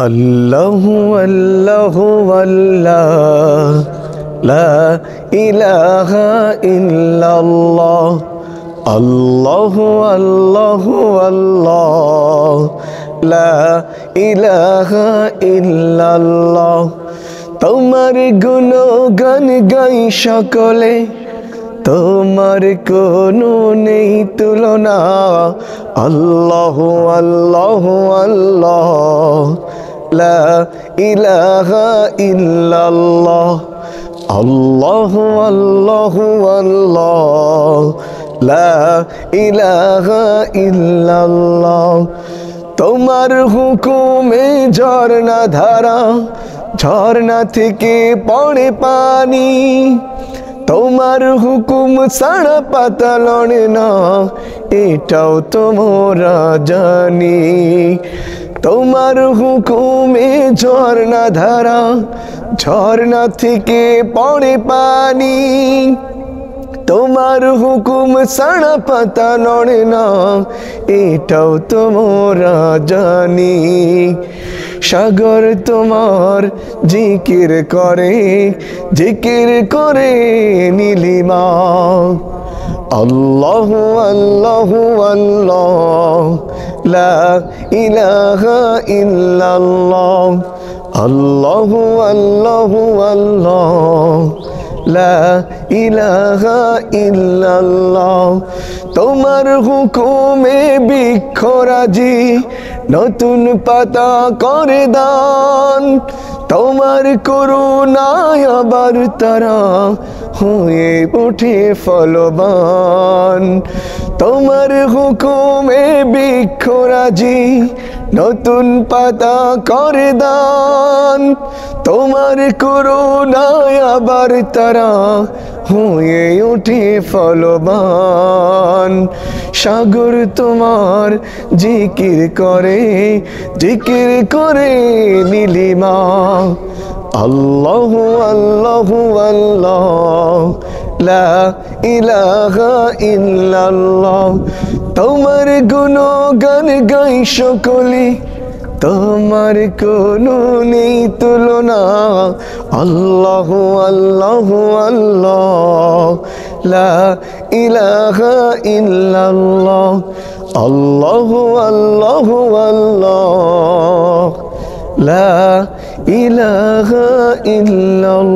আল্লাহু আল্লাহু আল্লাহ, লা ইলাহা ইল্লাল্লাহ। আল্লাহু আল্লাহু আল্লাহ, লা ইলাহা ইল্লাল্লাহ। তোমার গুণগান গাই সকলে, তোমার কোনো নেই তুলনা। আল্লাহু আল্লাহু আল্লাহ, লা ইলাহা ইল্লাল্লাহ। আল্লাহু আল্লাহু আল্লাহ, লা ইলাহা ইল্লাল্লাহ। তোমার হুকুমে ঝর্ণা ধারা, ঝর্ণা থেকে পড়ে পানি। তোমার হুকুম ছাড়া পাতা লড়ে না, এটাও তোমরা জানি। তোমার হুকুমে ঝর্ণা ধারা, ঝর্ণা থেকে পড়ে পানি। তোমার হুকুম ছাড়া পাতা লড়ে না, এটাও তোমরা জানি। সাগর তোমার জিকির করে, জিকির করে নীলিমা। আল্লাহু আল্লাহু আল্লাহ, লা ইলাহা ইল্লাল্লাহ। আল্লাহু আল্লাহু আল্লাহ, লা ইলাহা ইল্লাল্লাহ। তোমার হুকুমে বৃক্ষরাজি নতুন পাতা করে দান। তোমার করুণায় আবার তারা হয়ে ওঠে ফলবান। তোমার হুকুমে বৃক্ষরাজি নতুন পাতা করে দান। তোমার করুণায় আবার তারা হয়ে ওঠে ফলবান। সাগর তোমার জিকির করে, জিকির করে নীলিমা। আল্লাহু আল্লাহু আল্লাহ, লা ইলাহা ইল্লাল্লাহ। তোমার গুণগান গাই সকলে, তোমার কোনো নেই তুলনা। আল্লাহু আল্লাহু আল্লাহ, লা ইলাহা ইল্লাল্লাহ। আল্লাহু আল্লাহু আল্লাহ, লা ইলাহা ইল্লাল্লাহ।